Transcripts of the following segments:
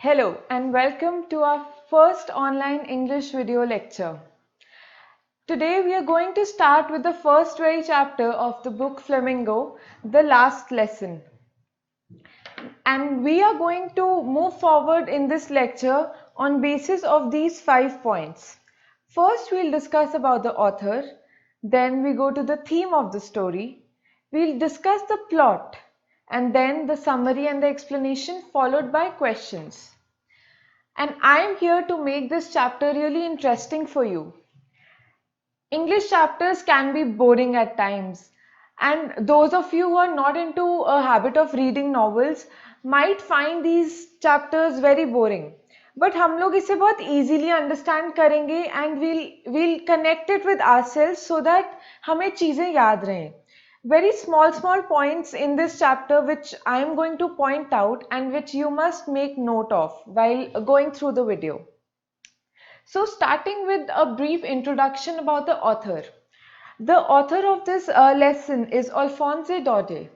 Hello and welcome to our first online English video lecture. Today we are going to start with the first very chapter of the book Flamingo, The Last Lesson. And we are going to move forward in this lecture on basis of these 5 points. First we'll discuss about the author, then we go to the theme of the story, we'll discuss the plot, and then the summary and the explanation followed by questions. And I am here to make this chapter really interesting for you. English chapters can be boring at times, and those of you who are not into a habit of reading novels might find these chapters very boring. But हम लोग इसे बहुत easily understand करेंगे and we'll connect it with ourselves so that हमें चीजें याद रहें. Very small points in this chapter which I am going to point out and which you must make note of while going through the video. So starting with a brief introduction about the author. The author of this lesson is Alphonse Daudet,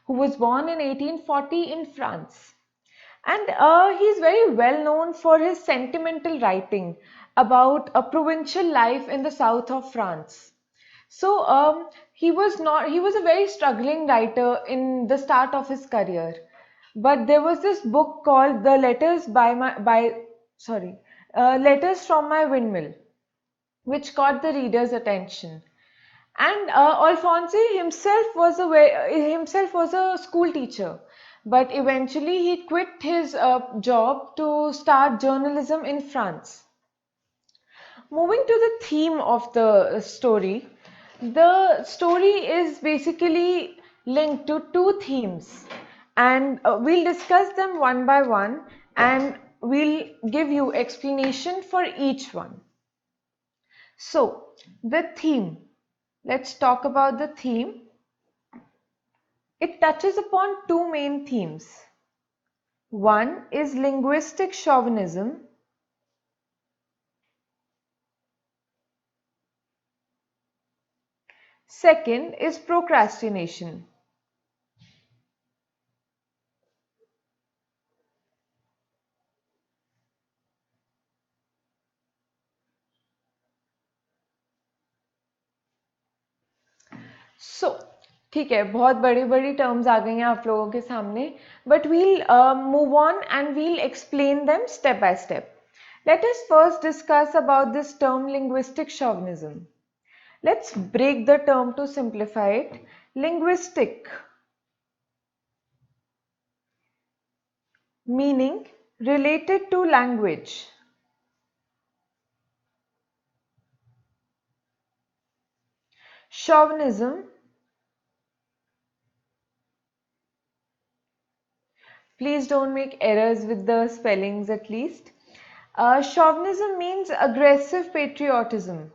who was born in 1840 in France. And he's very well known for his sentimental writing about a provincial life in the south of France. So he was a very struggling writer in the start of his career. But there was this book called The Letters Letters from My Windmill, which caught the reader's attention. And Alphonse himself was a school teacher, but eventually he quit his job to start journalism in France. Moving to the theme of the story is basically linked to two themes, and we'll discuss them one by one, and we'll give you explanation for each one. So, the theme. Let's talk about the theme. It touches upon two main themes. One is linguistic chauvinism. Second is procrastination. So, ठीक है, बहुत बड़ी बड़ी terms आ गई हैं आप लोगों के सामने, but we'll move on and we'll explain them step by step. Let us first discuss about this term linguistic chauvinism. Let's break the term to simplify it. Linguistic, meaning related to language. Chauvinism, please don't make errors with the spellings at least. Chauvinism means aggressive patriotism.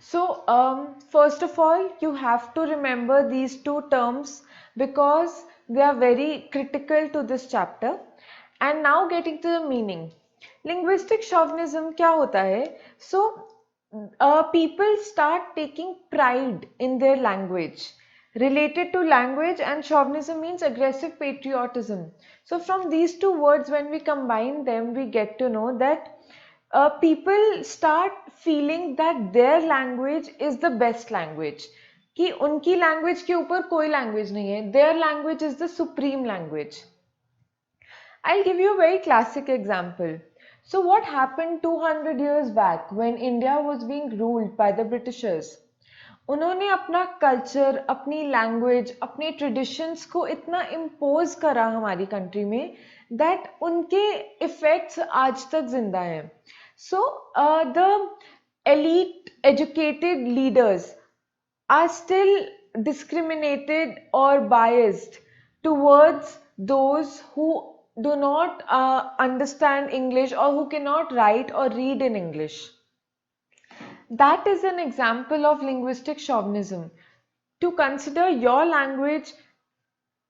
So, first of all, you have to remember these two terms because they are very critical to this chapter. And now getting to the meaning. Linguistic chauvinism क्या होता है? So, people start taking pride in their language. Related to language, and chauvinism means aggressive patriotism. So, from these two words, when we combine them, we get to know that people start feeling that their language is the best language, कि उनकी language के ऊपर कोई language नहीं है, their language is the supreme language. I'll give you a very classic example. So what happened 200 years back when India was being ruled by the Britishers? उन्होंने अपना culture, अपनी लैंग्वेज, अपने ट्रेडिशंस को इतना इम्पोज करा हमारी कंट्री में that उनके इफेक्ट्स आज तक जिंदा हैं. So the elite educated leaders are still discriminated or biased towards those who do not understand English or who cannot write or read in English. That is an example of linguistic chauvinism. To consider your language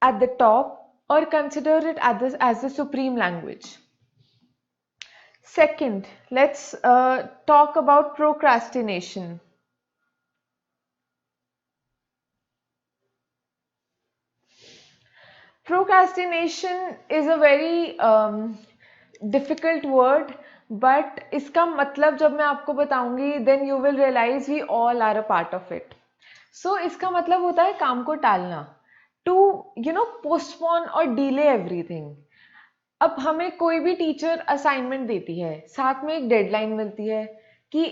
at the top or consider it as the supreme language. Second, let's talk about procrastination. Procrastination is a very difficult word, but इसका मतलब जब मैं आपको बताऊंगी, then you will realize we all are a part of it. So इसका मतलब होता है काम को टालना, to postpone or delay everything. अब हमें कोई भी टीचर असाइनमेंट देती है, साथ में एक डेडलाइन मिलती है कि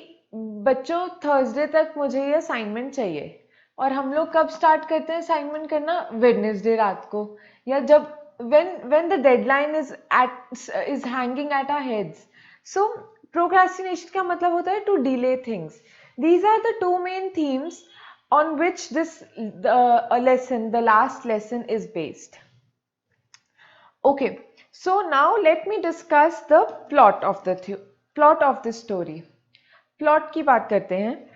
बच्चों थर्सडे तक मुझे ये असाइनमेंट चाहिए, और हम लोग कब स्टार्ट करते हैं असाइनमेंट करना? वेडनेसडे रात को, या जब when the deadline is hanging at our heads. So procrastination का मतलब होता है to delay things. These are the two main themes on which the last lesson is based. Okay, so now let me discuss the plot of the story. Plot की बात करते हैं.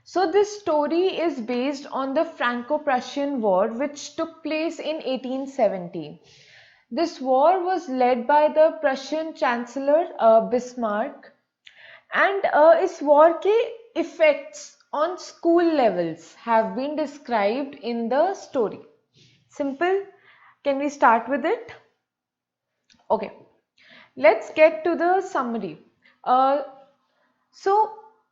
So this story is based on the Franco-Prussian War, which took place in 1870. This war was led by the Prussian Chancellor Bismarck, and इस war के effects on school levels have been described in the story. Simple. Can we start with it? Okay, let's get to the summary. So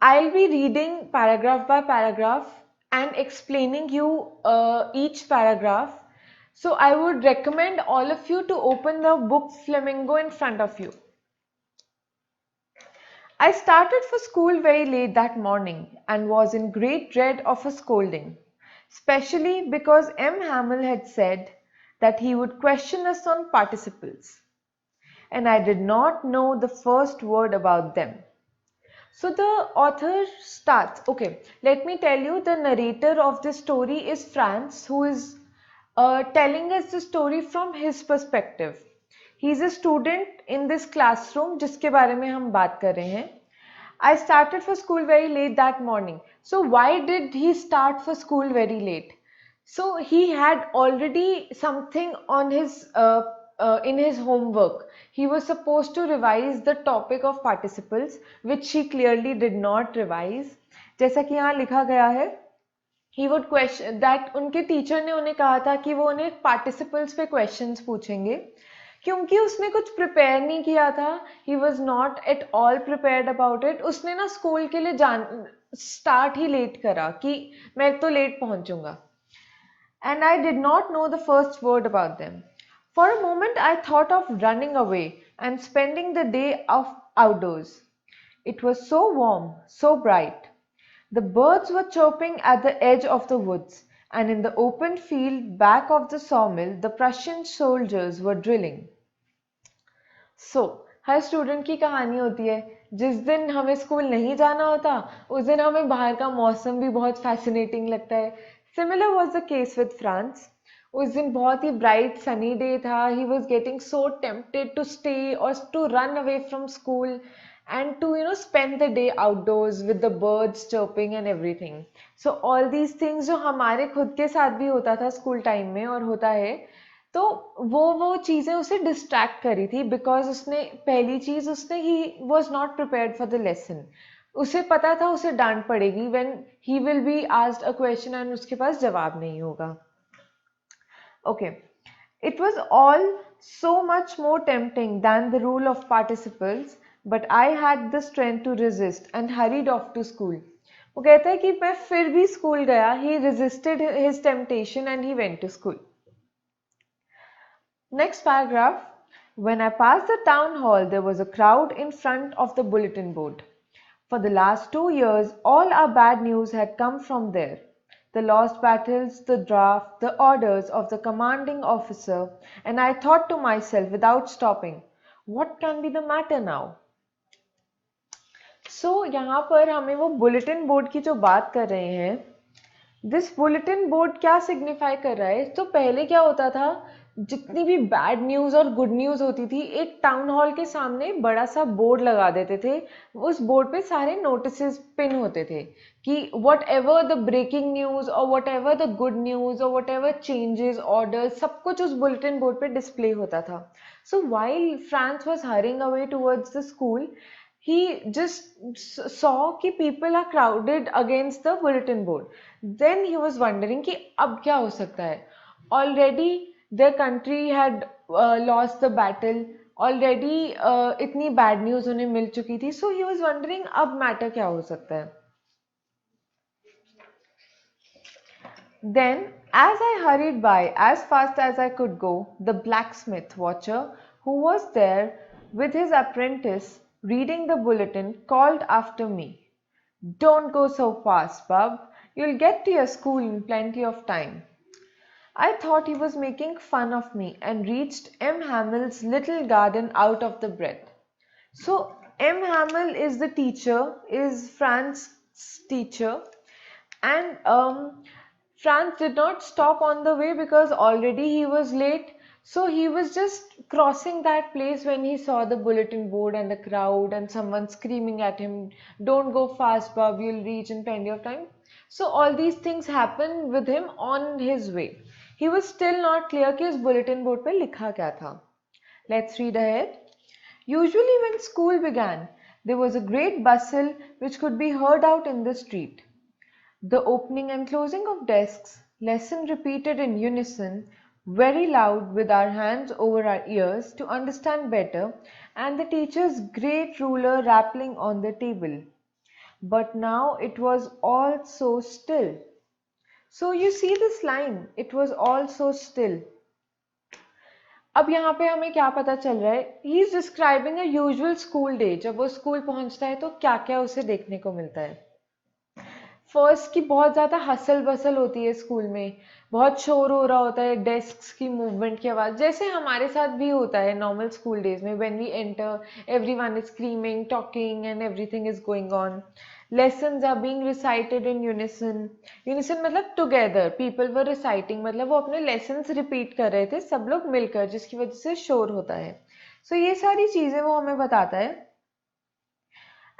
I'll be reading paragraph by paragraph and explaining you each paragraph. So I would recommend all of you to open the book Flamingo in front of you. I started for school very late that morning and was in great dread of a scolding, especially because M. Hamill had said that he would question us on participles, and I did not know the first word about them. So the author starts. Okay, let me tell you, the narrator of this story is Franz, who is telling us the story from his perspective. He is a student in this classroom जिसके बारे में हम बात कर रहे हैं. I started for school very late that morning. So why did he start for school very late? So he had already something on his in his homework. He was supposed to revise the topic of participles, which he clearly did not revise. जैसा कि यहाँ लिखा गया है, he would question that उनके teacher ने उन्हें कहा था कि वो उन्हें participles पे questions पूछेंगे, क्योंकि उसने कुछ प्रिपेयर नहीं किया था. He was not at all prepared about it. उसने ना स्कूल के लिए स्टार्ट ही लेट करा कि मैं तो लेट पहुंचूंगा. And I did not know the first word about them. For a moment I thought of running away and spending the day of outdoors. It was so warm, so bright. The birds were chirping at the edge of the woods, and in the open field back of the sawmill, the Prussian soldiers were drilling. So, her student की कहानी होती है. जिस दिन हमें school नहीं जाना होता, उस दिन हमें बाहर का मौसम भी बहुत फैसिनेटिंग लगता है. Similar was the case with France. उस दिन बहुत ही ब्राइट सनी डे था. He was getting so tempted to stay or to run away from school and to spend the day outdoors with the birds chirping and everything. So all these things जो हमारे खुद के साथ भी होता था school time में और होता है, तो वो चीज़ें उसे डिस्ट्रैक्ट करी थी, बिकॉज उसने पहली चीज़ उसने he was not prepared for the lesson. उसे पता था उसे डांट पड़ेगी when he will be asked a question and उसके पास जवाब नहीं होगा. Okay, it was all so much more tempting than the rule of participles, but I had the strength to resist and hurried off to school. वो कहता है कि मैं फिर भी स्कूल गया. He resisted his temptation and he went to school. Next paragraph. When I passed the town hall, there was a crowd in front of the bulletin board. For the last 2 years, all our bad news had come from there. The lost battles, the draft, the orders of the commanding officer, and I thought to myself without stopping, what can be the matter now? So, यहाँ पर हमें वो bulletin board की जो बात कर रहे हैं, दिस बुलेटिन बोर्ड क्या सिग्निफाई कर रहा है? तो पहले क्या होता था, जितनी भी बैड न्यूज़ और गुड न्यूज़ होती थी, एक टाउन हॉल के सामने बड़ा सा बोर्ड लगा देते थे. उस बोर्ड पे सारे नोटिसेस पिन होते थे कि whatever the breaking news और whatever the good news और वट एवर चेंजेस, ऑर्डर्स, सब कुछ उस बुलेटिन बोर्ड पे डिस्प्ले होता था. So while France was hurrying away towards the school, he just saw कि people are crowded against the bulletin board. Then he was wondering कि अब क्या हो सकता है. Already their country had lost the battle already. इतनी bad news उन्हें मिल चुकी थी, so he was wondering अब matter क्या हो सकता है. Then, as I hurried by as fast as I could go, the blacksmith watcher, who was there with his apprentice reading the bulletin, called after me, "Don't go so fast, bub. You'll get to your school in plenty of time." I thought he was making fun of me and reached M. Hamill's little garden out of the breath. So, M. Hamill is the teacher, is Franz's teacher, and Franz did not stop on the way because already he was late. So he was just crossing that place when he saw the bulletin board and the crowd and someone screaming at him, "Don't go fast, bub, you'll reach in plenty of time." So all these things happened with him on his way. He was still not clear कि उस bulletin board पे लिखा क्या था. Let's read ahead. Usually when school began, there was a great bustle which could be heard out in the street. The opening and closing of desks, lesson repeated in unison, very loud with our hands over our ears to understand better, and the teacher's great ruler rapping on the table. But now it was all so still. So you see this line, it was all so still. अब यहाँ पे हमें क्या पता चल रहा है? He is describing a usual school day. जब वो स्कूल पहुँचता है तो क्या क्या उसे देखने को मिलता है. फर्स्ट की बहुत ज़्यादा हसल बसल होती है स्कूल में, बहुत शोर हो रहा होता है, डेस्क की मूवमेंट की आवाज़, जैसे हमारे साथ भी होता है नॉर्मल स्कूल डेज में. When we enter everyone is screaming, talking and everything is going on. Lessons are being recited in unison. Unison मतलब टुगेदर, पीपल वर रिसाइटिंग, मतलब वो अपने लेसन्स रिपीट कर रहे थे सब लोग मिलकर, जिसकी वजह से शोर होता है. सो ये सारी चीज़ें वो हमें बताता है.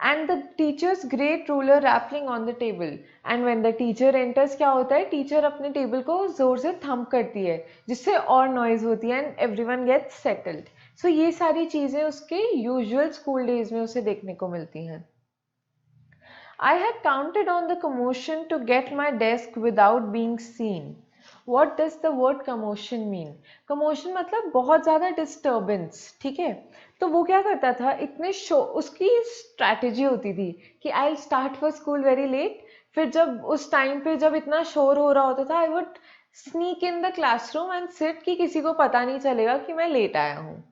And the teacher's great ruler rapping on the table. And when the teacher enters, क्या होता है? टीचर अपने टेबल को जोर से थंप करती है जिससे और नॉइज होती है and everyone gets settled. So ये सारी चीजें उसके यूजुअल स्कूल डेज में उसे देखने को मिलती हैं. I had counted on the commotion to get my desk without being seen. What does the word commotion mean? Commotion मतलब बहुत ज़्यादा disturbance, ठीक है? तो वो क्या करता था, इतने उसकी स्ट्रैटेजी होती थी कि I'll start for school very late. फिर जब उस टाइम पे जब इतना शोर हो रहा होता था, I would sneak in the classroom and sit कि किसी को पता नहीं चलेगा कि मैं लेट आया हूँ.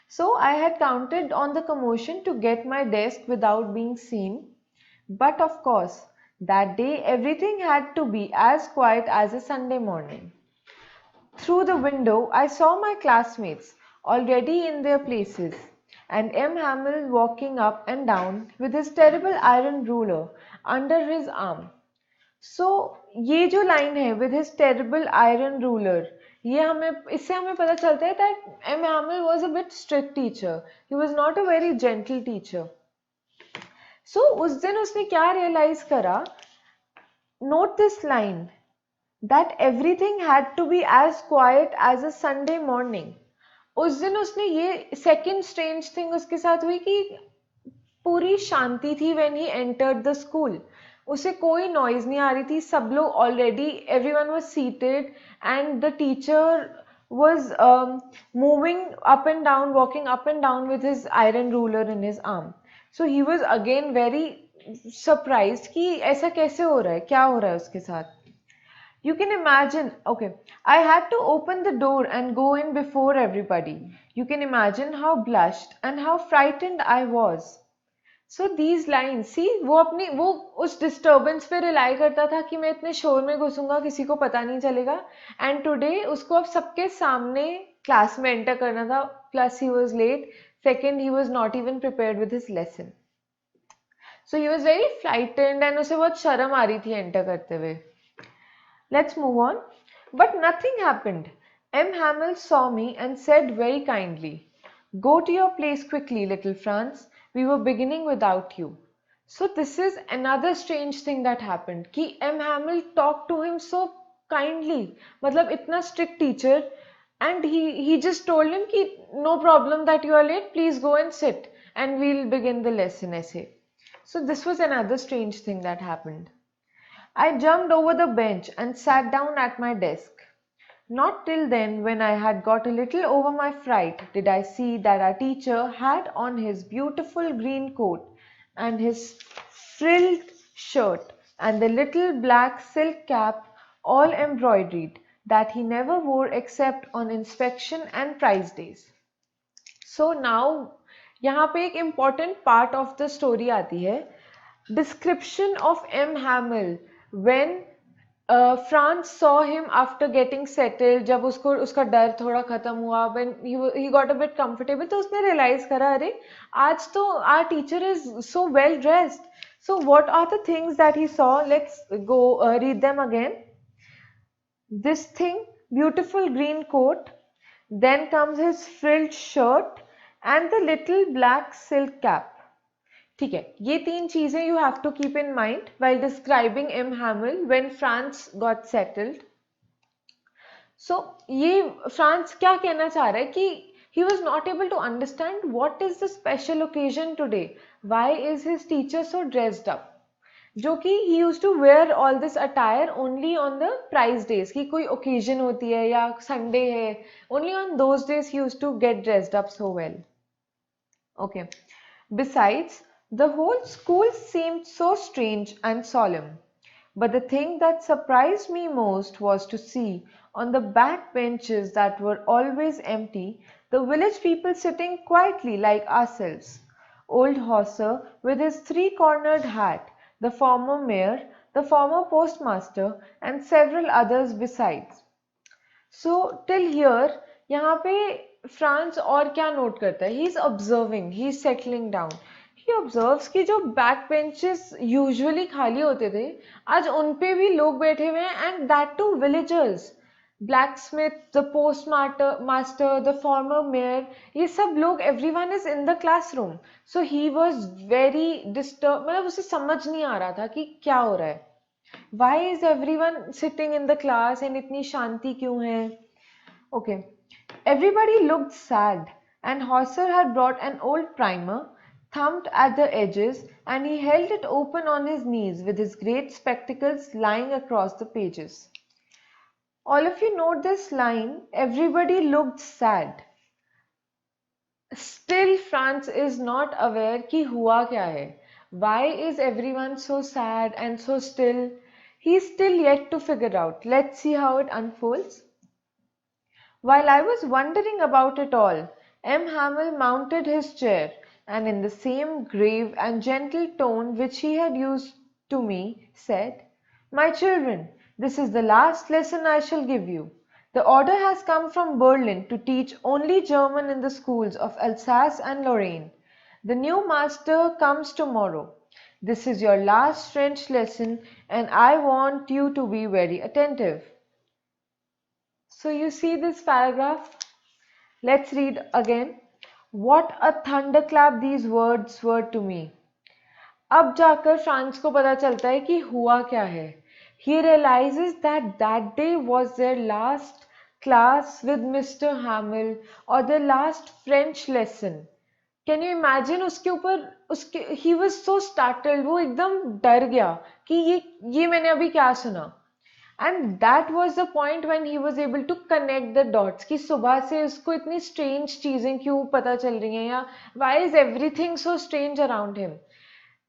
So I had counted on the commotion to get my desk without being seen. But of course, that day everything had to be as quiet as a Sunday morning. Through the window, I saw my classmates already in their places, and M. Hamill walking up and down with his terrible iron ruler under his arm. So ये जो line है with his terrible iron ruler, ये हमें इससे हमें पता चलता है that M. Hamill was a bit strict teacher. He was not a very gentle teacher. So उस दिन उसने क्या realize करा? Note this line, that everything had to be as quiet as a Sunday morning. उस दिन उसने ये second strange thing उसके साथ हुई कि पूरी शांति थी when he entered the school. उसे कोई noise नहीं आ रही थी, सब लोग already, everyone was seated and the teacher was moving up and down, walking up and down with his iron ruler in his arm. So he was again very surprised कि ऐसा कैसे हो रहा है, क्या हो रहा है उसके साथ. You can imagine, okay, I had to open the door and go in before everybody. You can imagine how blushed and how frightened I was. So these lines, see, वो उस disturbance पे rely करता था कि मैं इतने शोर में घुसूंगा किसी को पता नहीं चलेगा. And today उसको अब सबके सामने class में enter करना था. Plus he was late. Second, he was not even prepared with his lesson. So he was very frightened and उसे बहुत शर्म आ रही थी enter करते हुए. Let's move on. But nothing happened. M. Hamill saw me and said very kindly, "Go to your place quickly, little Franz. We were beginning without you." So this is another strange thing that happened कि M. Hamill talked to him so kindly. मतलब इतना strict teacher, and he just told him कि no problem that you are late, please go and sit and we'll begin the lesson essay. So this was another strange thing that happened. I jumped over the bench and sat down at my desk. Not till then, when I had got a little over my fright, did I see that our teacher had on his beautiful green coat and his frilled shirt and the little black silk cap all embroidered that he never wore except on inspection and prize days. So now यहाँ पे एक important part of the story आती है. Description of M. Hamel when France saw him after getting settled. जब उसको उसका डर थोड़ा खत्म हुआ, when he got a bit comfortable, तो उसने realize करा, अरे आज तो our teacher is so well dressed. So what are the things that he saw? Let's go read them again. This thing, beautiful green coat, then comes his frilled shirt and the little black silk cap. ठीक है, ये तीन चीजें you have to keep in mind while describing M. Hamel when France got settled. So ये France क्या कहना चाह रहा है कि he was not able to understand what is the special occasion today. Why is his teacher so dressed up? जो कि he used to wear all this attire only on the prize days, कि कोई occasion होती है या Sunday है, only on those days he used to get dressed up so well. Okay. Besides, the whole school seemed so strange and solemn. But the thing that surprised me most was to see, on the back benches that were always empty, the village people sitting quietly like ourselves. Old Hauser, with his three-cornered hat, the former mayor, the former postmaster, and several others besides. So till here, यहाँ पे France और क्या note करता है? He is observing, he is settling down. He observes कि जो back benches usually खाली होते थे, आज उन पे भी लोग बैठे हुए हैं, and that too villagers. Blacksmith, the postmaster, the former mayor, ये सब लोग, everyone is in the classroom. So he was very disturbed, मतलब उसे समझ नहीं आ रहा था कि क्या हो रहा है. Why is everyone sitting in the class and इतनी शांति क्यों है? Okay. Everybody looked sad, and Hauser had brought an old primer, thumbed at the edges, and he held it open on his knees with his great spectacles lying across the pages. All of you note this line, everybody looked sad. Still France is not aware कि हुआ क्या है. Why is everyone so sad and so still? He is still yet to figure out. Let's see how it unfolds. While I was wondering about it all, M. Hamel mounted his chair and in the same grave and gentle tone which he had used to me, said, "My children, this is the last lesson I shall give you. The order has come from Berlin to teach only German in the schools of Alsace and Lorraine. The new master comes tomorrow. This is your last French lesson and I want you to be very attentive." So you see this paragraph? Let's read again. What a thunderclap these words were to me. अब जाकर France को पता चलता है कि हुआ क्या है. He realizes that that day was their last class with Mr. Hamel or their last French lesson. Can you imagine उसके ऊपर उसके he was so startled, वो एकदम डर गया कि ये मैंने अभी क्या सुना. And that was the point when he was able to connect the dots कि सुबह से उसको इतनी strange चीजें क्यों पता चल रही हैं, या why is everything so strange around him.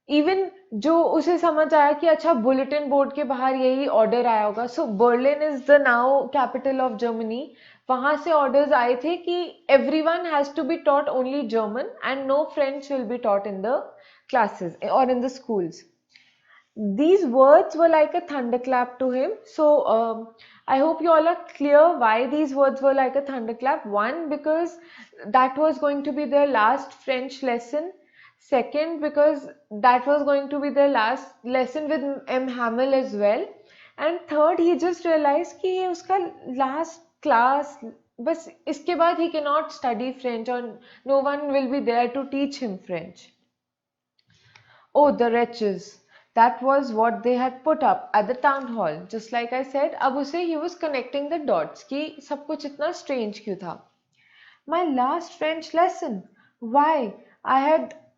Even जो उसे समझ आया कि अच्छा बुलेटिन बोर्ड के बाहर यही ऑर्डर आया होगा. So Berlin is the now capital of Germany. वहां से ऑर्डर्स आए थे कि everyone has to be taught only German and no French will be taught in the classes or in the schools. These words were like a thunderclap to him. So I hope you all are clear why these words were like a thunderclap. One, because that was going to be their last French lesson. Second, because that was going to be their last lesson with M. Hamel as well. And third, he just realized कि ये उसका last class, बस इसके बाद he cannot study French or no one will be there to teach him French. Oh, the wretches! That was what they had put up at the town hall. Just like I said, अब उसे he was connecting the dots कि सब कुछ इतना strange क्यों था. My last French lesson. Why,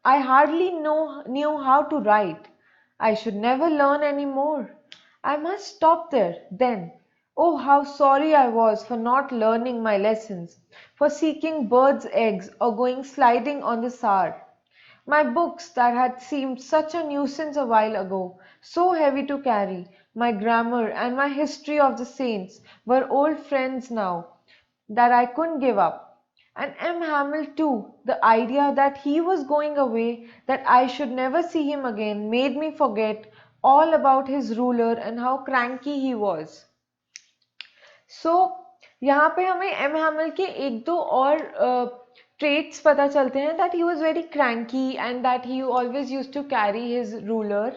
I hardly knew how to write. I should never learn any more. I must stop there, then. Oh, how sorry I was for not learning my lessons, for seeking birds' eggs or going sliding on the Saar. My books that had seemed such a nuisance a while ago, so heavy to carry, my grammar and my history of the saints were old friends now that I couldn't give up. And M. Hamel too, the idea that he was going away, that I should never see him again, made me forget all about his ruler and how cranky he was. सो यहाँ पे हमें M हैमल के एक दो और traits पता चलते हैं that he was very cranky and that he always used to carry his ruler.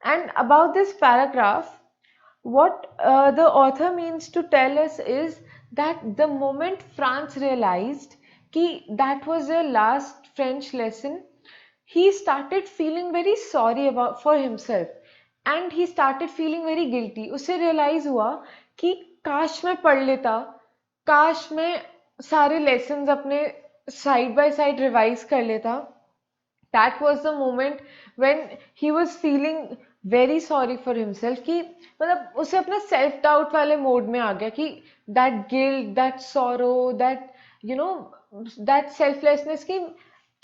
And about this paragraph, what the author means to tell us is that the moment France realized कि that was their last French lesson, he started feeling very sorry about for himself and he started feeling very guilty. उसे realize हुआ कि काश मैं पढ़ लेता, काश मैं सारे lessons अपने side by side revise कर लेता. That was the moment when he was feeling very sorry for himself कि मतलब उसे अपना self doubt वाले mode में आ गया कि that guilt, that sorrow, that you know that selflessness कि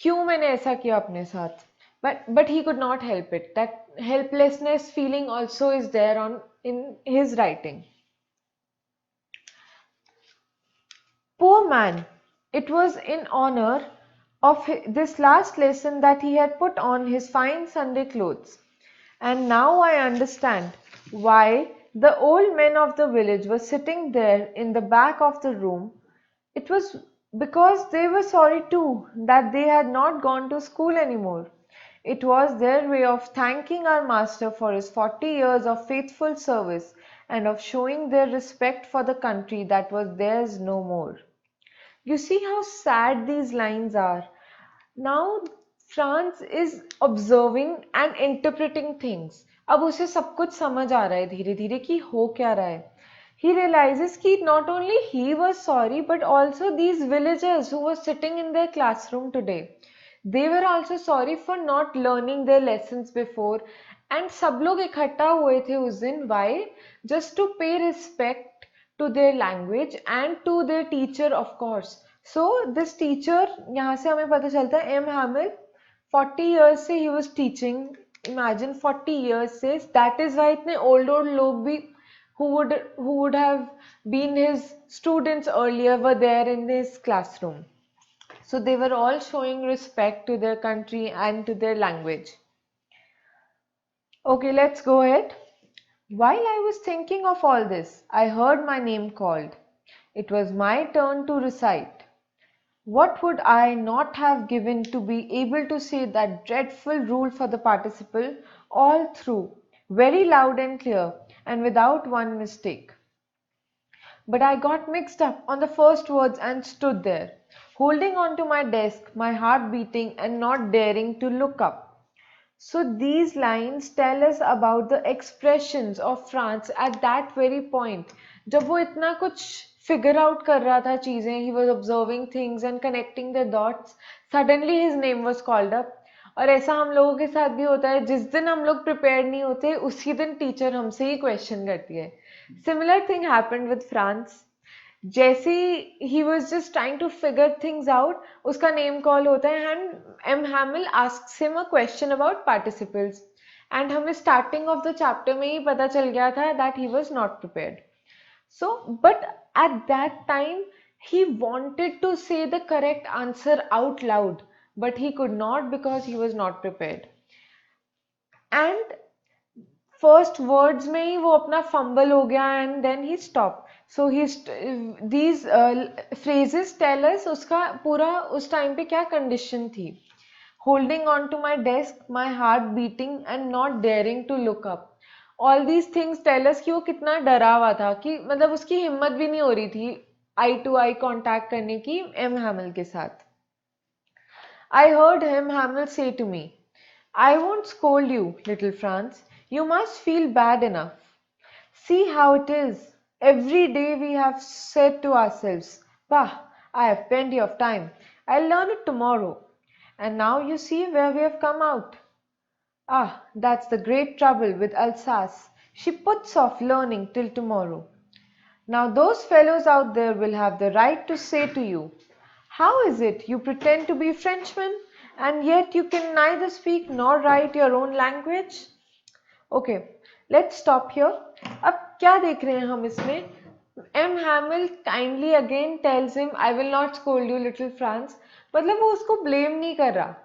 क्यों मैंने ऐसा किया अपने साथ. But he could not help it. That helplessness feeling also is there on in his writing. Poor man! It was in honor of this last lesson that he had put on his fine Sunday clothes. And now I understand why the old men of the village were sitting there in the back of the room. It was because they were sorry too that they had not gone to school anymore. It was their way of thanking our master for his 40 years of faithful service and of showing their respect for the country that was theirs no more. You see how sad these lines are. Now France is observing and interpreting things. अब उसे सब कुछ समझ आ रहा है धीरे धीरे कि हो क्या रहा है. He realizes कि not only he was sorry but also these villagers who were sitting in their classroom today. They were also sorry for not learning their lessons before and सब लोग इकट्ठा हुए थे उस दिन. Why? Just to pay respect to their language and to their teacher of course. So this teacher यहाँ से हमें पता चलता है M. Hamel 40 years से he was teaching. Imagine 40 years से. That is why इतने old लोग भी who would have been his students earlier were there in his classroom. So they were all showing respect to their country and to their language. Okay, let's go ahead. While I was thinking of all this, I heard my name called. It was my turn to recite. What would I not have given to be able to say that dreadful rule for the participle all through, very loud and clear, and without one mistake? But I got mixed up on the first words and stood there, holding on to my desk, my heart beating and not daring to look up. So these lines tell us about the expressions of France at that very point. जब वो इतना कुछ figure out कर रहा था चीजें, he was observing things and connecting the dots. Suddenly his name was called up. और ऐसा हम लोगों के साथ भी होता है, जिस दिन हम लोग prepared नहीं होते, उसी दिन टीचर हमसे ही question करती है. Similar thing happened with France. जैसे he was just trying to figure things out, उसका name call होता है and M. Hamel asks him a question about participles. And हमें starting of the chapter में ही पता चल गया था that he was not prepared. So, but at that time, he wanted to say the correct answer out loud, but he could not because he was not prepared. And first words में ही वो अपना fumble हो गया and then he stopped. So these phrases tell us उसका पूरा उस time पे क्या condition थी. Holding on to my desk, my heart beating and not daring to look up. All these things tell us कि वो कितना डरा हुआ था कि मतलब उसकी हिम्मत भी नहीं हो रही थी eye to eye contact करने की M. Hamel के साथ. I heard M. Hamel say to me, I won't scold you, little France. You must feel bad enough. See how it is. Every day we have said to ourselves, Bah, I have plenty of time. I'll learn it tomorrow. And now you see where we have come out. Ah, that's the great trouble with Alsace. She puts off learning till tomorrow. Now those fellows out there will have the right to say to you, how is it you pretend to be Frenchmen and yet you can neither speak nor write your own language? Okay, let's stop here. अब क्या देख रहे हैं हम इसमें? M. Hamill kindly again tells him, I will not scold you, little Franz. मतलब वो उसको blame नहीं कर रहा.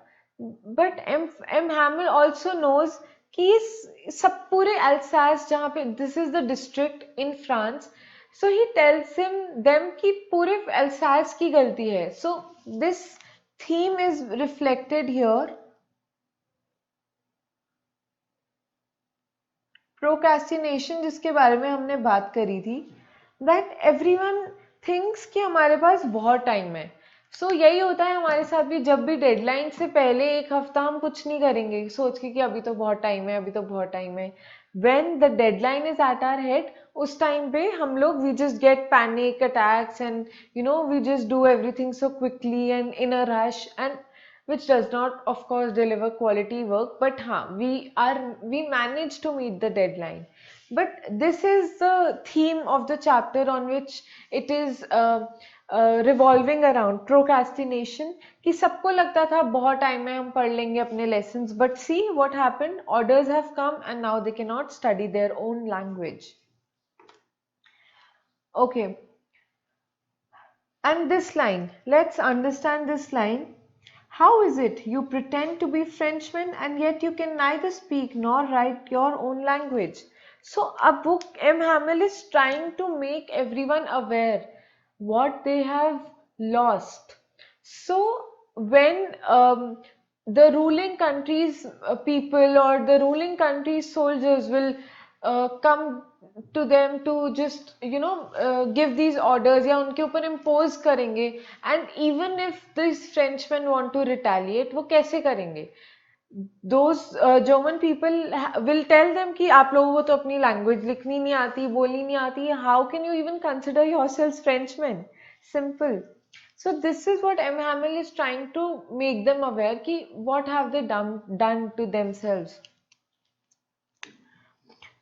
But M. Hamill also knows कि सब पूरे Alsace जहाँ पे this is the district in France. So he tells them कि पूरे Alsace की गलती है. So this theme is reflected here. Procrastination जिसके बारे में हमने बात करी थी, दैट एवरीवन थिंक्स कि हमारे पास बहुत टाइम है. सो यही होता है हमारे साथ भी. जब भी डेडलाइन से पहले एक हफ्ता हम कुछ नहीं करेंगे सोच के कि अभी तो बहुत टाइम है, अभी तो बहुत टाइम है. When the deadline is at our head, उस टाइम पे हम लोग we just get panic attacks and we just do everything so quickly and in a rush, and which does not of course deliver quality work, but we manage to meet the deadline. But this is the theme of the chapter on which it is revolving around procrastination. कि सबको लगता था बहुत time है हम पढ़ लेंगे अपने lessons, but see what happened, orders have come and now they cannot study their own language. Okay, and this line, let's understand this line. How is it you pretend to be Frenchmen and yet you can neither speak nor write your own language? So a book M. Hamill is trying to make everyone aware what they have lost. So when the ruling country's people or the ruling country's soldiers will come to them to just give these orders या उनके ऊपर impose करेंगे, and even if these Frenchmen want to retaliate, वो कैसे करेंगे? Those German people will tell them कि आप लोगों को तो अपनी language लिखनी नहीं आती, बोलनी नहीं आती, how can you even consider yourselves Frenchmen? Simple. So this is what M. Hamill is trying to make them aware कि what have they done to themselves.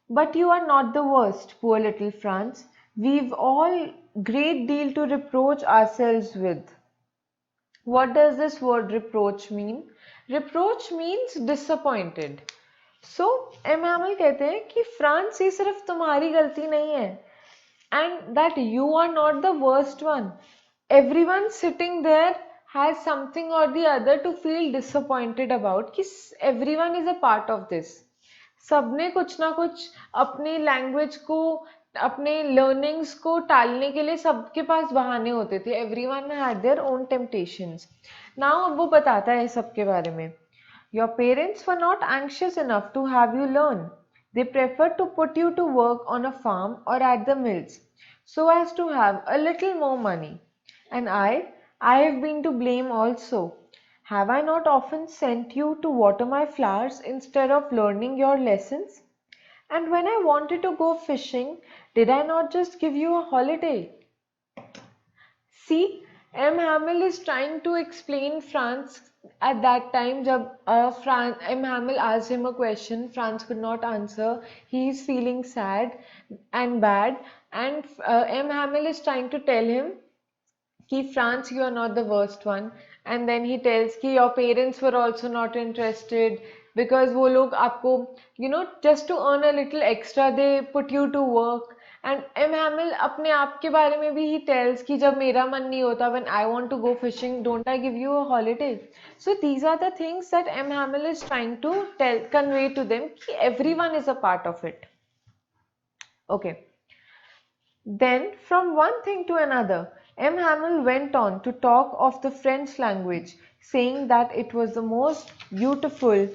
But you are not the worst, poor little Franz. We've all great deal to reproach ourselves with. What does this word reproach mean? Reproach means disappointed. So M. Hamill कहते हैं कि France ये सिर्फ तुम्हारी गलती नहीं है, and that you are not the worst one. Everyone sitting there has something or the other to feel disappointed about कि everyone is a part of this. सबने कुछ ना कुछ अपनी लैंग्वेज को, अपने लर्निंग्स को टालने के लिए सबके पास बहाने होते थे. Everyone had their own temptations. Now अब वो बताता है सबके बारे में. Your parents were not anxious enough to have you learn. They prefer to put you to work on a farm or at the mills so as to have a little more money. And I have been to blame also. Have I not often sent you to water my flowers instead of learning your lessons? And when I wanted to go fishing, did I not just give you a holiday? See, M. Hamill is trying to explain France at that time. जब M. Hamill asked him a question, Franz could not answer. He is feeling sad and bad, and M. Hamill is trying to tell him कि France, you are not the worst one. And then he tells कि your parents were also not interested because वो लोग आपको just to earn a little extra they put you to work. And M. Hamill अपने आप के बारे में भी he tells कि जब मेरा मन नहीं होता, when I want to go fishing, don't I give you a holiday? So these are the things that M. Hamill is trying to convey to them कि everyone is a part of it. Okay. Then from one thing to another, M. Hamill went on to talk of the French language, saying that it was the most beautiful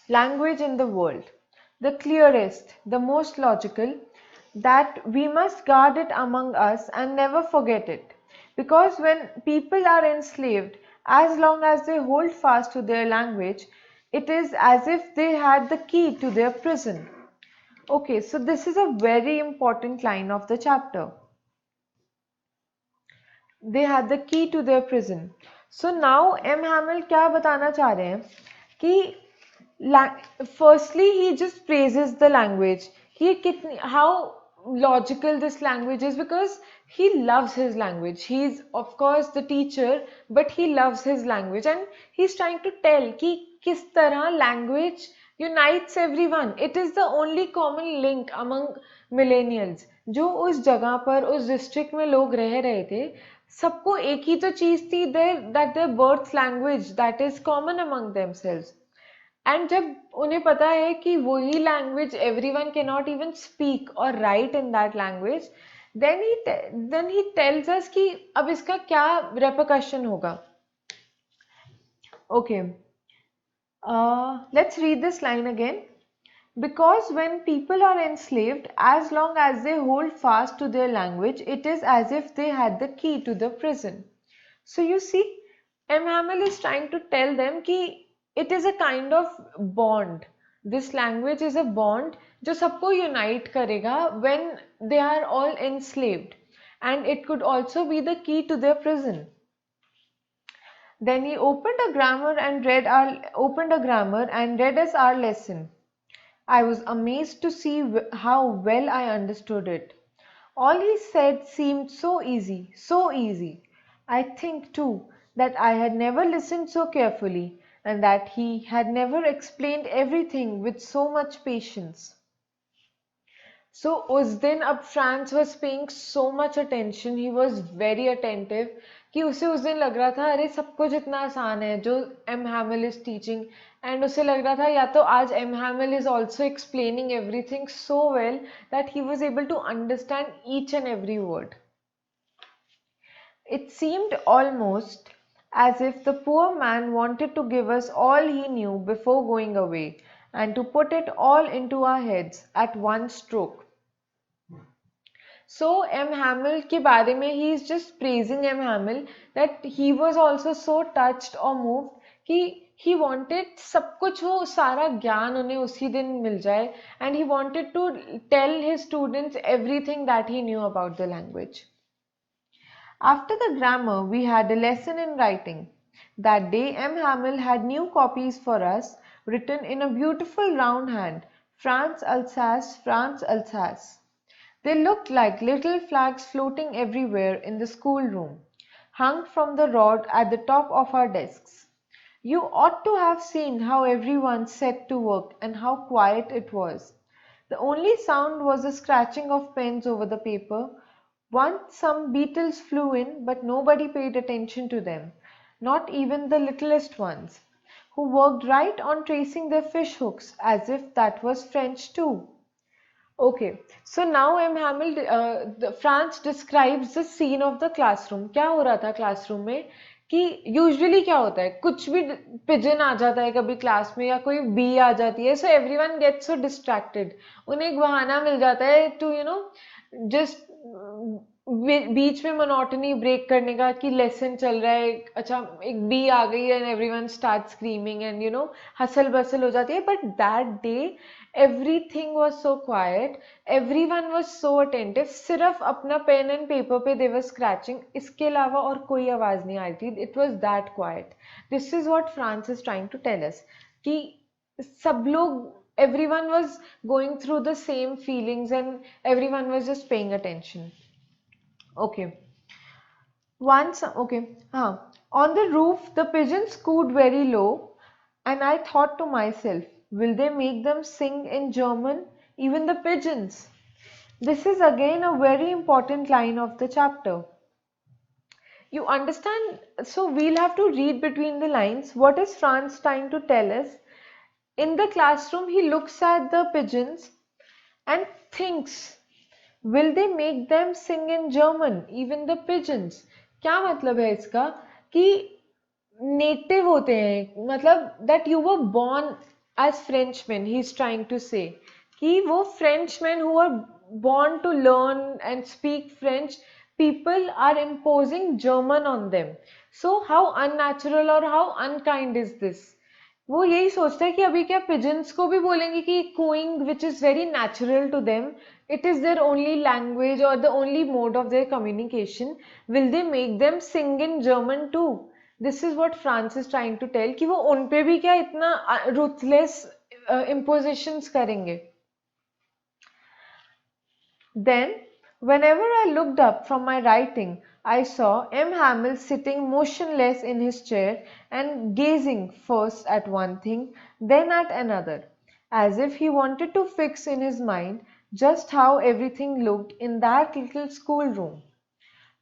language in the world, the clearest, the most logical, that we must guard it among us and never forget it. Because when people are enslaved, as long as they hold fast to their language, it is as if they had the key to their prison. Okay, so this is a very important line of the chapter. They had the key to their prison. So now M. Hamill क्या बताना चाह रहे हैं कि firstly he just praises the language. how logical this language is, because he loves his language. He's of course the teacher, but he loves his language, and he's trying to tell कि किस तरह language unites everyone. It is the only common link among millennials. जो उस जगह पर उस district में लोग रह रहे थे, सबको एक ही तो चीज थी, their birth language that is common among themselves. And जब उन्हें पता है कि वही language everyone can not even speak और write in that language, then he tells us कि अब इसका क्या रेपरकशन होगा. Okay, let's read this line again. Because when people are enslaved, as long as they hold fast to their language, it is as if they had the key to the prison. So you see, M. Hamill is trying to tell them कि it is a kind of bond. This language is a bond जो सबको unite करेगा when they are all enslaved, and it could also be the key to their prison. Then he opened a grammar and read us our lesson. I was amazed to see how well I understood it. All he said seemed so easy, so easy. I think too that I had never listened so carefully, and that he had never explained everything with so much patience. So उस दिन अब France was paying so much attention, he was very attentive, कि उसे उस दिन लग रहा था अरे सब कुछ इतना आसान है जो M. Hamill is teaching, and उसे लग रहा था या तो आज M. Hamill is also explaining everything so well that he was able to understand each and every word. It seemed almost as if the poor man wanted to give us all he knew before going away, and to put it all into our heads at one stroke. So M. Hamill के बारे में he is just praising M. Hamill that he was also so touched or moved कि he wanted सब कुछ वो सारा ज्ञान उन्हें उसी दिन मिल जाए, and he wanted to tell his students everything that he knew about the language. After the grammar, we had a lesson in writing. That day, M. Hamill had new copies for us, written in a beautiful round hand, France, Alsace, France, Alsace. They looked like little flags floating everywhere in the schoolroom, hung from the rod at the top of our desks. You ought to have seen how everyone set to work and how quiet it was. The only sound was the scratching of pens over the paper. Once some beetles flew in, but nobody paid attention to them, not even the littlest ones, who worked right on tracing their fish hooks as if that was French too. Okay, so now M. Hamill, France describes the scene of the classroom. क्या हो रहा था classroom में कि usually क्या होता है, कुछ भी पिजन आ जाता है कभी क्लास में या कोई बी आ जाती है, so everyone gets so distracted. उन्हें एक बहाना मिल जाता है टू जस्ट बीच में मोनोटनी ब्रेक करने का कि लेसन चल रहा है, अच्छा एक बी आ गई and everyone start screaming and hustle bustle हो जाती है. But that day everything was so quiet, everyone was so attentive, सिर्फ अपना पेन एंड पेपर पे they were scratching, इसके अलावा और कोई आवाज नहीं आ रही थी. It was that quiet. This is what France is trying to tell us कि सब लोग, everyone was going through the same feelings and everyone was just paying attention. Okay. On the roof the pigeons cooed very low, and I thought to myself, will they make them sing in German, even the pigeons? This is again a very important line of the chapter. You understand? So we'll have to read between the lines. What is Franz trying to tell us? In the classroom, he looks at the pigeons and thinks, will they make them sing in German, even the pigeons? क्या मतलब है इसका कि native होते हैं, मतलब that you were born as Frenchmen, he is trying to say कि वो Frenchmen who are born to learn and speak French, people are imposing German on them. So how unnatural or how unkind is this? वो यही सोचता है कि अभी क्या pigeons को भी बोलेंगे कि cooing which is very natural to them, it is their only language or the only mode of their communication, will they make them sing in German too? This is what France is trying to tell कि वो उन पे भी क्या इतना ruthless impositions करेंगे. Then, whenever I looked up from my writing, I saw M. Hamel sitting motionless in his chair and gazing first at one thing, then at another, as if he wanted to fix in his mind just how everything looked in that little schoolroom.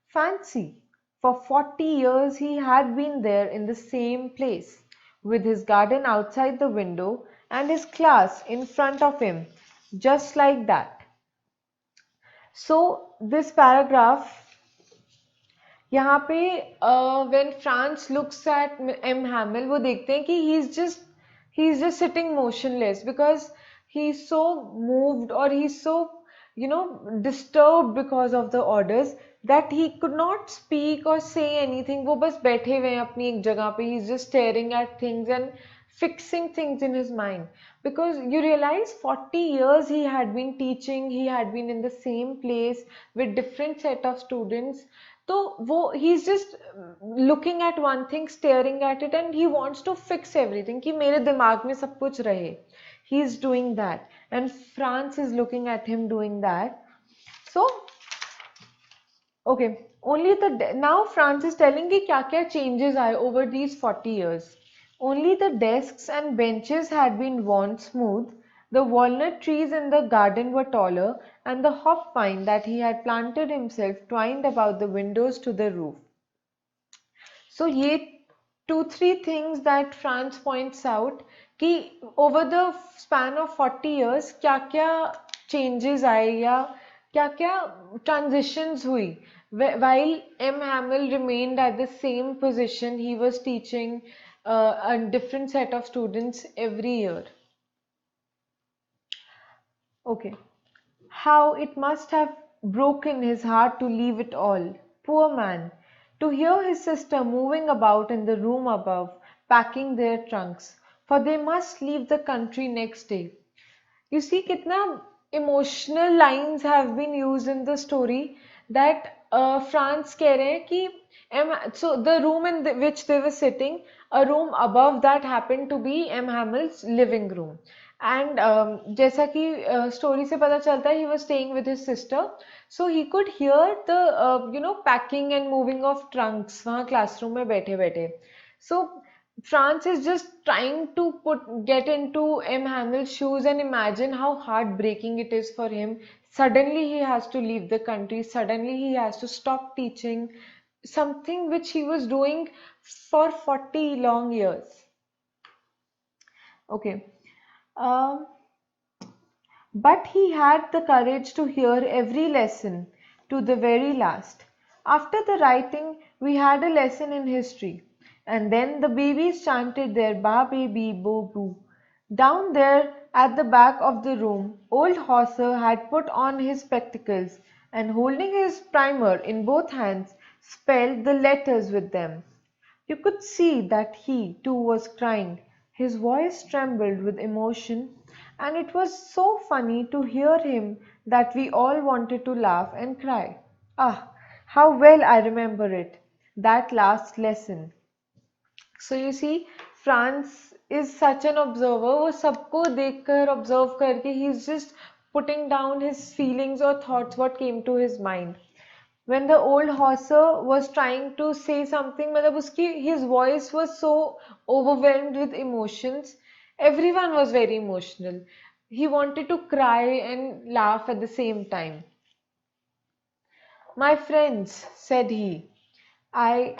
Fancy! For 40 years he had been there in the same place, with his garden outside the window and his class in front of him, just like that. So this paragraph यहाँ पे when France looks at M. Hamill वो देखते हैं कि he's just sitting motionless because he's so moved or he's so disturbed because of the orders that he could not speak or say anything. वो बस बैठे हुए हैं अपनी एक जगह पे. He's just staring at things and fixing things in his mind, because you realize 40 years he had been teaching, he had been in the same place with different set of students. तो वो he's just looking at one thing, staring at it, and he wants to fix everything कि मेरे दिमाग में सब कुछ रहे. He's doing that, and France is looking at him doing that. So okay, only now France is telling कि क्या क्या changes आए over these 40 years. Only the desks and benches had been worn smooth, the walnut trees in the garden were taller, and the hop vine that he had planted himself twined about the windows to the roof. So ये two three things that France points out कि over the span of 40 years क्या क्या changes आए या क्या क्या transitions हुई. While M. Hamill remained at the same position, he was teaching a different set of students every year. Okay. How it must have broken his heart to leave it all. Poor man! To hear his sister moving about in the room above, packing their trunks, for they must leave the country next day. You see, kitna emotional lines have been used in the story that France कह रहे हैं कि so the room in which they were sitting, a room above that happened to be M. Hamill's living room. And जैसा कि story से पता चलता है, he was staying with his sister, so he could hear the packing and moving of trunks वहाँ classroom में बैठे बैठे. So France is just trying to get into M. Hamill's shoes and imagine how heartbreaking it is for him. Suddenly he has to leave the country. Suddenly he has to stop teaching something which he was doing for 40 long years. Okay. Um, but he had the courage to hear every lesson to the very last. After the writing, we had a lesson in history, and then the babies chanted their ba baby bo boo. Down there at the back of the room, old Hauser had put on his spectacles and, holding his primer in both hands, spelled the letters with them. You could see that he, too, was crying. His voice trembled with emotion, and it was so funny to hear him that we all wanted to laugh and cry. Ah, how well I remember it, that last lesson. So you see, France is such an observer. वो सबको देखकर observe करके he's just putting down his feelings or thoughts, what came to his mind. When the old Hauser was trying to say something, मतलब his voice was so overwhelmed with emotions. Everyone was very emotional. He wanted to cry and laugh at the same time. My friends, said he, I,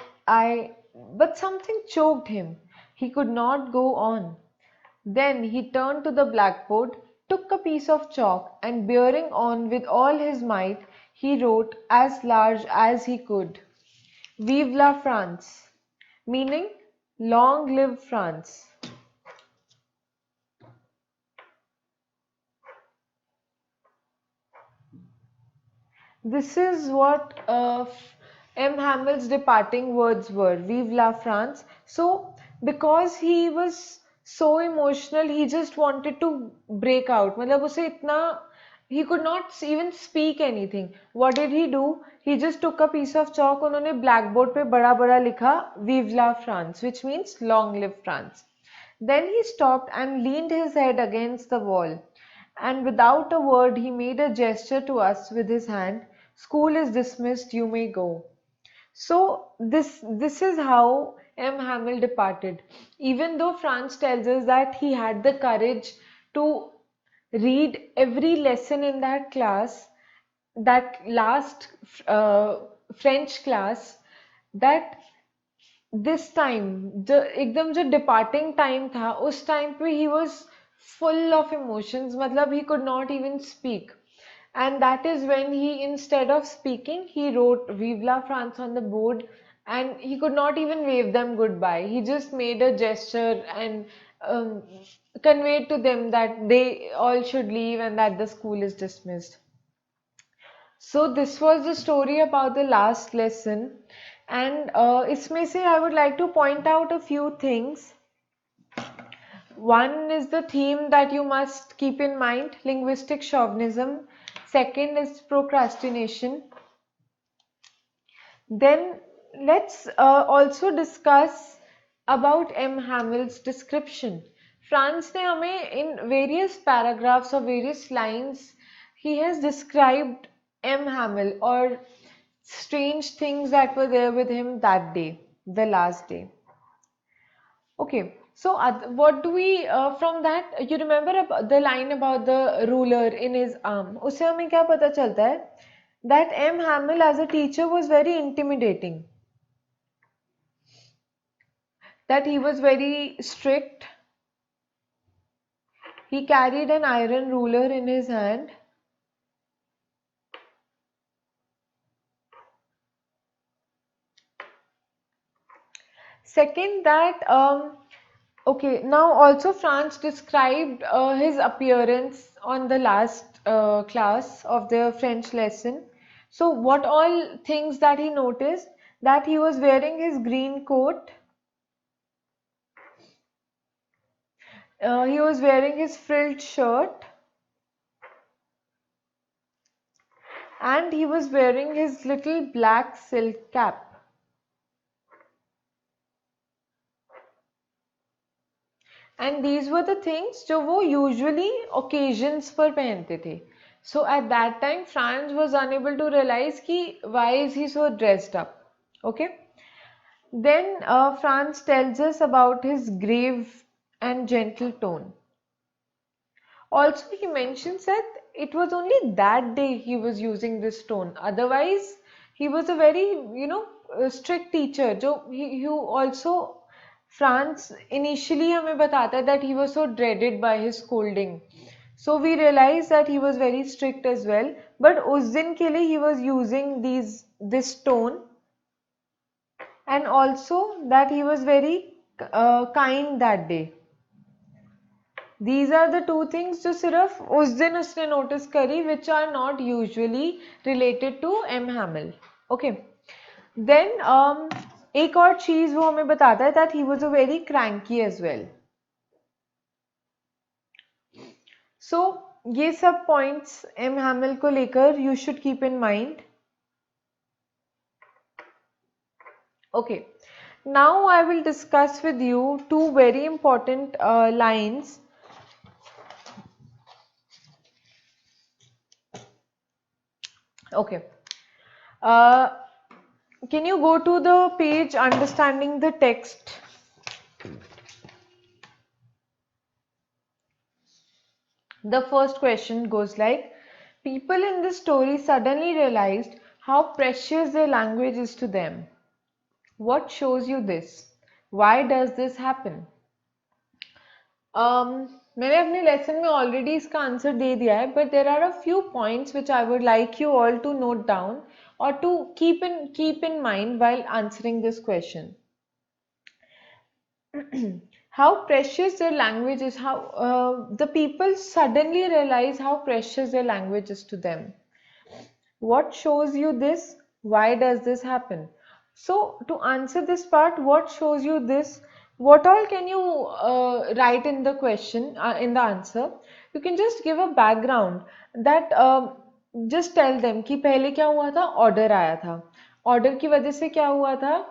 but something choked him. He could not go on. Then he turned to the blackboard, took a piece of chalk, and bearing on with all his might, he wrote as large as he could, Vive la France, meaning Long live France. This is what M. Hamill's departing words were, Vive la France. So, because he was so emotional, he just wanted to break out. मतलब उसे इतना, he could not even speak anything. What did he do? He just took a piece of chalk, उन्होंने blackboard पे बड़ा बड़ा लिखा Vive la France, which means Long live France. Then he stopped and leaned his head against the wall. and without a word he made a gesture to us with his hand. School is dismissed, you may go. So this is how M. Hamel departed. Even though Franz tells us that he had the courage to read every lesson in that class, that last French class, that this time the एकदम जो departing time था उस time पे he was full of emotions, मतलब he could not even speak. And that is when he, instead of speaking, he wrote Vive la France on the board, and he could not even wave them goodbye. He just made a gesture and um, conveyed to them that they all should leave and that the school is dismissed. So this was the story about the last lesson, and इसमें से I would like to point out a few things. One is the theme that you must keep in mind, linguistic chauvinism. Second is procrastination. Then let's also discuss about M. Hamel's description. Franz ने हमें in various paragraphs or various lines, he has described M. Hamel or strange things that were there with him that day, the last day. Okay, so what do we from that? You remember the line about the ruler in his arm? उससे हमें क्या पता चलता है? That M. Hamel as a teacher was very intimidating. That he was very strict. He carried an iron ruler in his hand. Second, that okay, now also Franz described his appearance on the last class of the French lesson. So, what all things that he noticed? That he was wearing his green coat, he was wearing his frilled shirt, and he was wearing his little black silk cap. And these were the things जो वो usually occasions पर पहनते थे. So at that time Franz was unable to realize कि why is he so dressed up. Okay. Then Franz tells us about his grave and gentle tone. Also he mentions that it was only that day he was using this tone. Otherwise he was a very strict teacher. जो he also Franz initially हमें बताता है that he was so dreaded by his scolding. So we realize that he was very strict as well. But उस दिन के लिए he was using this tone, and also that he was very kind that day. These are the two things जो सिर्फ उस दिन उसने notice करी, which are not usually related to M. Hamel. Okay. Then एक और चीज वो हमें बताता है that he was a very cranky as well. So ये सब points M. Hamel को लेकर you should keep in mind. Okay. Now I will discuss with you two very important lines. Okay. Can you go to the page understanding the text? The first question goes like, people in this story suddenly realized how precious their language is to them. What shows you this? Why does this happen? मैंने अपने lesson में already इसका answer दे दिया है, but there are a few points which I would like you all to note down or to keep in mind while answering this question. How precious their language is, how the people suddenly realize how precious their language is to them. What shows you this? Why does this happen? So to answer this part, what shows you this? What all can you write in the question, in the answer? You can just give a background that just tell them कि पहले क्या हुआ था, order आया था, order की वजह से क्या हुआ था,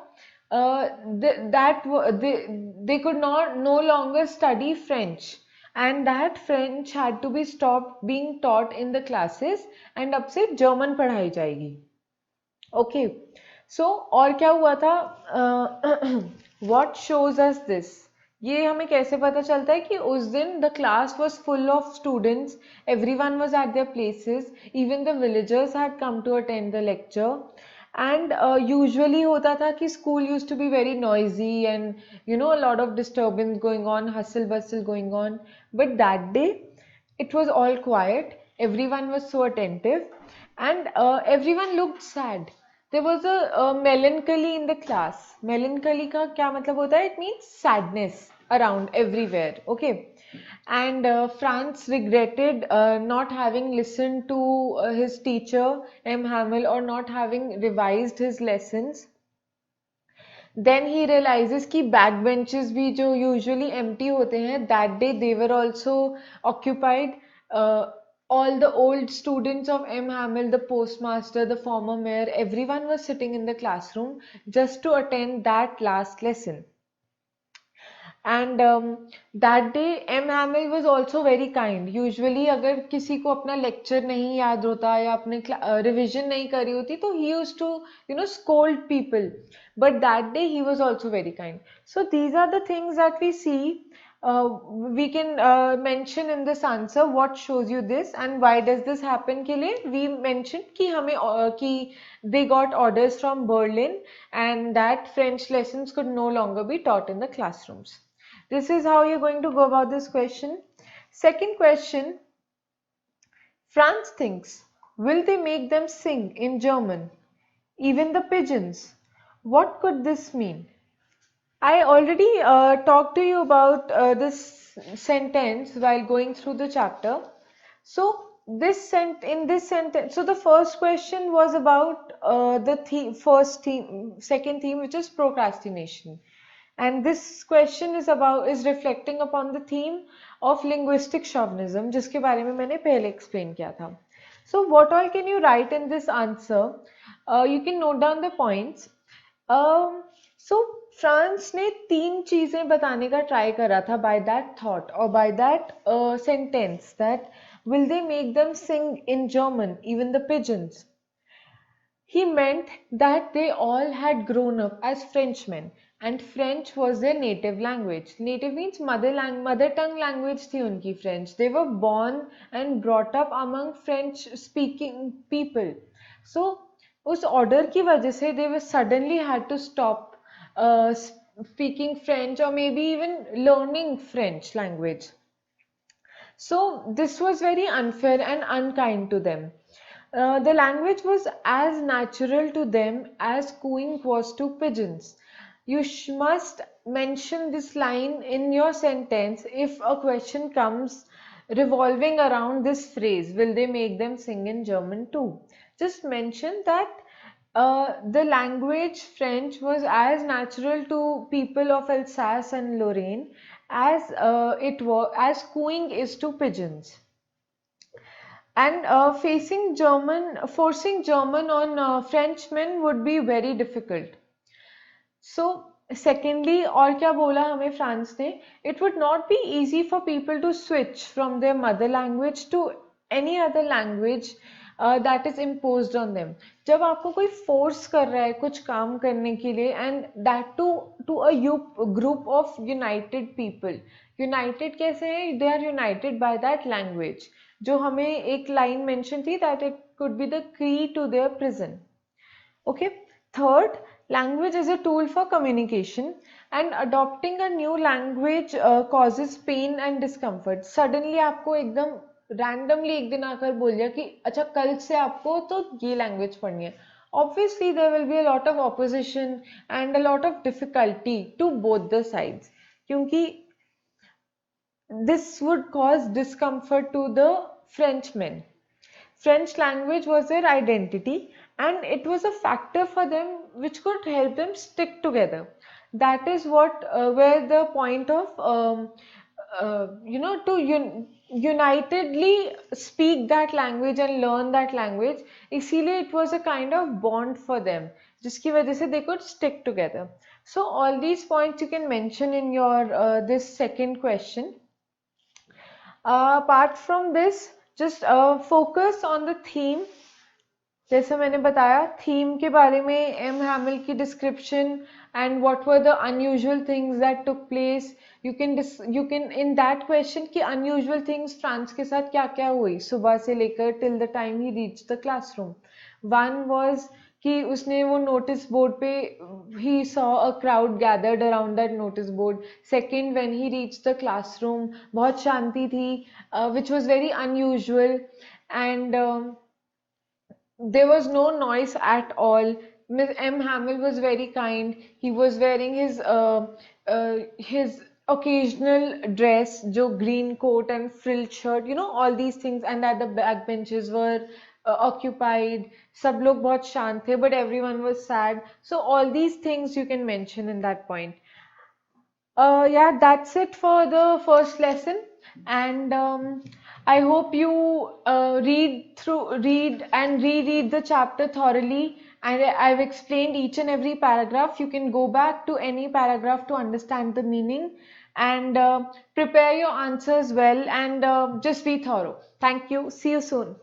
they could not no longer study French, and that French had to be stopped being taught in the classes and अब से German पढ़ाई जाएगी. Okay, so और क्या हुआ था? What shows us this? ये हमें कैसे पता चलता है कि उस दिन the class was full of students, everyone was at their places, even the villagers had come to attend the lecture. And usually होता था कि school used to be very noisy and a lot of disturbance going on, hustle bustle going on. But that day it was all quiet, everyone was so attentive, and everyone looked sad. There was a melancholy in the class. Melancholy का क्या मतलब होता है? It means sadness around everywhere. Okay. And Franz regretted not having listened to his teacher M. Hamel or not having revised his lessons. Then he realizes कि backbenches भी जो usually empty होते हैं, that day they were also occupied. All the old students of M. Hamel, the postmaster, the former mayor, everyone was sitting in the classroom just to attend that last lesson. And that day M. Hamill was also very kind. Usually अगर किसी को अपना lecture नहीं याद होता या अपने revision नहीं करी होती तो he used to scold people. But that day he was also very kind. So these are the things that we see. We can mention in this answer what shows you this and why does this happen के लिए we mentioned कि हमें कि they got orders from Berlin and that French lessons could no longer be taught in the classrooms. This is how you're going to go about this question. Second question, Franz thinks, will they make them sing in German? Even the pigeons. What could this mean? I already talked to you about this sentence while going through the chapter. So in this sentence, so the first question was about second theme, which is procrastination. And this question is reflecting upon the theme of linguistic chauvinism, जिसके बारे में मैंने पहले explain किया था. So what all can you write in this answer? You can note down the points. So France ने तीन चीजें बताने का ट्राई करा था by that thought or by that sentence that will they make them sing in German, even the pigeons. He meant that they all had grown up as Frenchmen and French was their native language. Native means mother tongue language थी उनकी French. They were born and brought up among French speaking people. So उस order की वजह से they were suddenly had to stop speaking French or maybe even learning French language. So this was very unfair and unkind to them. The language was as natural to them as cooing was to pigeons. You must mention this line in your sentence if a question comes revolving around this phrase. Will they make them sing in German too? Just mention that the language French was as natural to people of Alsace and Lorraine as as cooing is to pigeons. And forcing German on Frenchmen would be very difficult. So, secondly, और क्या बोला हमें France ने? It would not be easy for people to switch from their mother language to any other language that is imposed on them. जब आपको कोई force कर रहा है कुछ काम करने के लिए and that to a group of united people. United कैसे है? They are united by that language. जो हमें एक line mention थी that it could be the key to their prison. Okay. Third, language is a tool for communication and adopting a new language causes pain and discomfort. Suddenly आपको एकदम randomly एक दिन आकर बोल दिया कि अच्छा कल से आपको तो ये language पढ़नी है. Obviously there will be a lot of opposition and a lot of difficulty to both the sides क्योंकि this would cause discomfort to the Frenchmen. French language was their identity and it was a factor for them which could help them stick together. That is what where the point of unitedly speak that language and learn that language. इसीलिए it was a kind of bond for them जिसकी वजह से they could stick together. So all these points you can mention in your this second question. Apart from this, just focus on the theme. जैसे मैंने बताया theme के बारे में, M हैमिल की description and what were the unusual things that took place. You can in that question कि unusual things France के साथ क्या क्या हुई सुबह से लेकर till the time he reach the classroom. One was कि उसने वो नोटिस बोर्ड पे he saw a crowd gathered around that notice board. Second, when he reach the classroom बहुत शांति थी, which was very unusual. And there was no noise at all. Miss M. Hamill was very kind. He was wearing his occasional dress, jo green coat and frilled shirt, all these things, and that the back benches were occupied. Sab log bahut shant the, but everyone was sad. So all these things you can mention in that point. Yeah, that's it for the first lesson, and I hope you read and reread the chapter thoroughly. And I've explained each and every paragraph. You can go back to any paragraph to understand the meaning, and prepare your answers well, and just be thorough. Thank you. See you soon.